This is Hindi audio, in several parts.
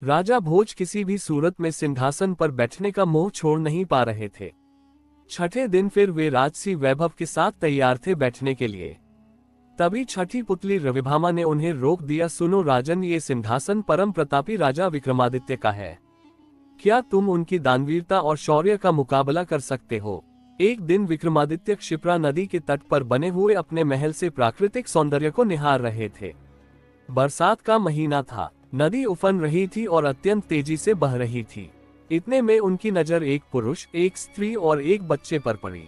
राजा भोज किसी भी सूरत में सिंहासन पर बैठने का मोह छोड़ नहीं पा रहे थे। छठे दिन फिर वे राजसी वैभव के साथ तैयार थे बैठने के लिए। तभी छठी पुतली रविभामा ने उन्हें रोक दिया। सुनो राजन, ये सिंहासन परम प्रतापी राजा विक्रमादित्य का है। क्या तुम उनकी दानवीरता और शौर्य का मुकाबला कर सकते हो? एक दिन विक्रमादित्य क्षिप्रा नदी के तट पर बने हुए अपने महल से प्राकृतिक सौंदर्य को निहार रहे थे। बरसात का महीना था, नदी उफन रही थी और अत्यंत तेजी से बह रही थी। इतने में उनकी नजर एक पुरुष, एक स्त्री और एक बच्चे पर पड़ी।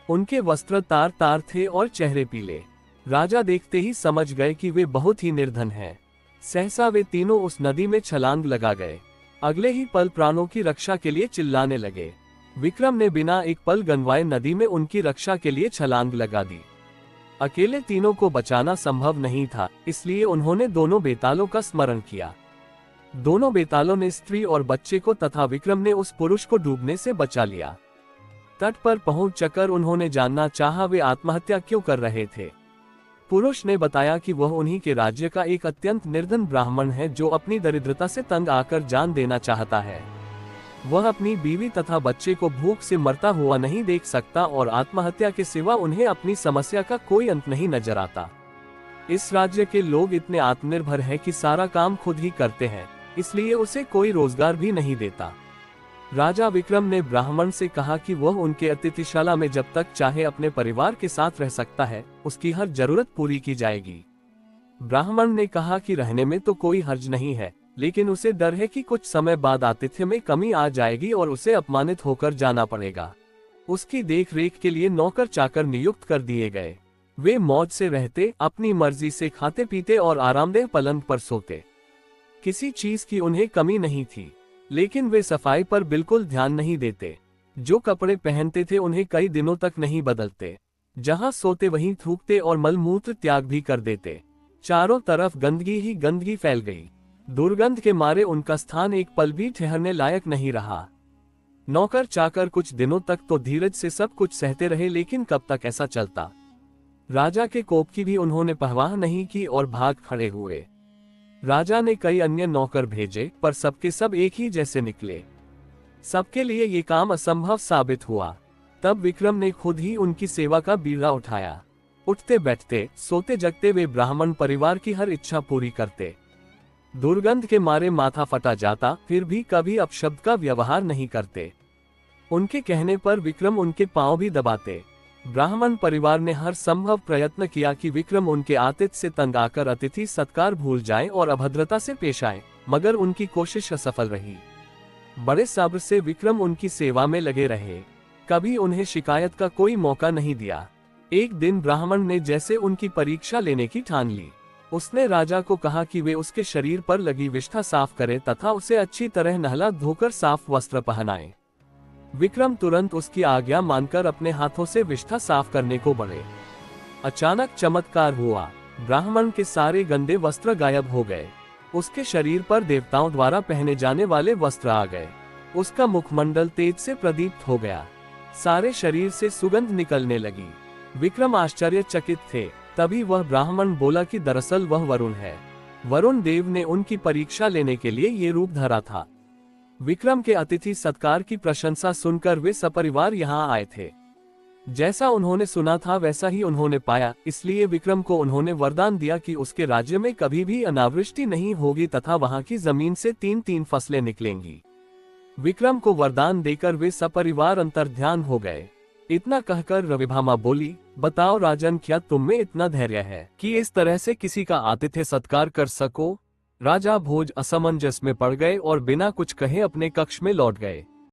उनके वस्त्र तार तार थे और चेहरे पीले। राजा देखते ही समझ गए कि वे बहुत ही निर्धन हैं। सहसा वे तीनों उस नदी में छलांग लगा गए। अगले ही पल प्राणों की रक्षा के लिए चिल्लाने लगे। विक्रम ने बिना एक पल गंवाए नदी में उनकी रक्षा के लिए छलांग लगा दी। अकेले तीनों को बचाना संभव नहीं था, इसलिए उन्होंने दोनों बेतालों का स्मरण किया। दोनों बेतालों ने स्त्री और बच्चे को तथा विक्रम ने उस पुरुष को डूबने से बचा लिया। तट पर पहुंचकर उन्होंने जानना चाहा वे आत्महत्या क्यों कर रहे थे। पुरुष ने बताया कि वह उन्हीं के राज्य का एक अत्यंत निर्धन ब्राह्मण है जो अपनी दरिद्रता से तंग आकर जान देना चाहता है। वह अपनी बीवी तथा बच्चे को भूख से मरता हुआ नहीं देख सकता और आत्महत्या के सिवा उन्हें अपनी समस्या का कोई अंत नहीं नजर आता। इस राज्य के लोग इतने आत्मनिर्भर हैं कि सारा काम खुद ही करते हैं, इसलिए उसे कोई रोजगार भी नहीं देता। राजा विक्रम ने ब्राह्मण से कहा कि वह उनके अतिथिशाला में जब तक चाहे अपने परिवार के साथ रह सकता है, उसकी हर जरूरत पूरी की जाएगी। ब्राह्मण ने कहा कि रहने में तो कोई हर्ज नहीं है, लेकिन उसे डर है कि कुछ समय बाद आतिथ्य में कमी आ जाएगी और उसे अपमानित होकर जाना पड़ेगा। उसकी देखरेख के लिए नौकर चाकर नियुक्त कर दिए गए। वे मौज से रहते, अपनी मर्जी से खाते पीते और आरामदेह पलंग पर सोते। किसी चीज की उन्हें कमी नहीं थी, लेकिन वे सफाई पर बिल्कुल ध्यान नहीं देते। जो कपड़े पहनते थे उन्हें कई दिनों तक नहीं बदलते। जहां सोते वहीं थूकते और मलमूत्र त्याग भी कर देते। चारों तरफ गंदगी ही गंदगी फैल गई। दुर्गंध के मारे उनका स्थान एक पल भी ठहरने लायक नहीं रहा। नौकर चाकर कुछ दिनों तक तो धीरज से सब कुछ सहते रहे, लेकिन कब तक ऐसा चलता। राजा के कोप की भी उन्होंने परवाह नहीं की और भाग खड़े हुए। राजा ने कई अन्य नौकर भेजे, पर सबके सब एक ही जैसे निकले। सबके लिए ये काम असंभव साबित हुआ। तब विक्रम ने खुद ही उनकी सेवा का बीड़ा उठाया। उठते बैठते, सोते जगते वे ब्राह्मण परिवार की हर इच्छा पूरी करते। दुर्गंध के मारे माथा फटा जाता, फिर भी कभी अपशब्द का व्यवहार नहीं करते। उनके कहने पर विक्रम उनके पांव भी दबाते। ब्राह्मण परिवार ने हर संभव प्रयत्न किया कि विक्रम उनके आतिथ्य से तंग आकर अतिथि सत्कार भूल जाएं और अभद्रता से पेश आएं, मगर उनकी कोशिश असफल रही। बड़े सब्र से विक्रम उनकी सेवा में लगे रहे, कभी उन्हें शिकायत का कोई मौका नहीं दिया। एक दिन ब्राह्मण ने जैसे उनकी परीक्षा लेने की ठान ली। उसने राजा को कहा कि वे उसके शरीर पर लगी विष्ठा साफ करें तथा उसे अच्छी तरह नहला धोकर साफ वस्त्र पहनाएं। विक्रम तुरंत उसकी आज्ञा मानकर अपने हाथों से विष्ठा साफ करने को बढ़े। अचानक चमत्कार हुआ। ब्राह्मण के सारे गंदे वस्त्र गायब हो गए। उसके शरीर पर देवताओं द्वारा पहने जाने वाले वस्त्र आ गए। उसका मुखमंडल तेज से प्रदीप्त हो गया। सारे शरीर से सुगंध निकलने लगी। विक्रम आश्चर्यचकित थे। तभी वह ब्राह्मण बोला कि दरअसल वह वरुण है। वरुण देव ने उनकी परीक्षा लेने के लिए ये रूप धरा था। विक्रम के अतिथि सत्कार की प्रशंसा सुनकर वे सपरिवार यहाँ आए थे। जैसा उन्होंने सुना था वैसा ही उन्होंने पाया, इसलिए विक्रम को उन्होंने वरदान दिया कि उसके राज्य में कभी भी अनावृष्टि नहीं होगी तथा वहां की जमीन से 3-3 फसलें निकलेंगी। विक्रम को वरदान देकर वे सपरिवार अंतर्ध्यान हो गए। इतना कहकर रविभामा बोली, बताओ राजन, क्या तुम में इतना धैर्य है कि इस तरह से किसी का आतिथ्य सत्कार कर सको? राजा भोज असमंजस में पड़ गए और बिना कुछ कहे अपने कक्ष में लौट गए।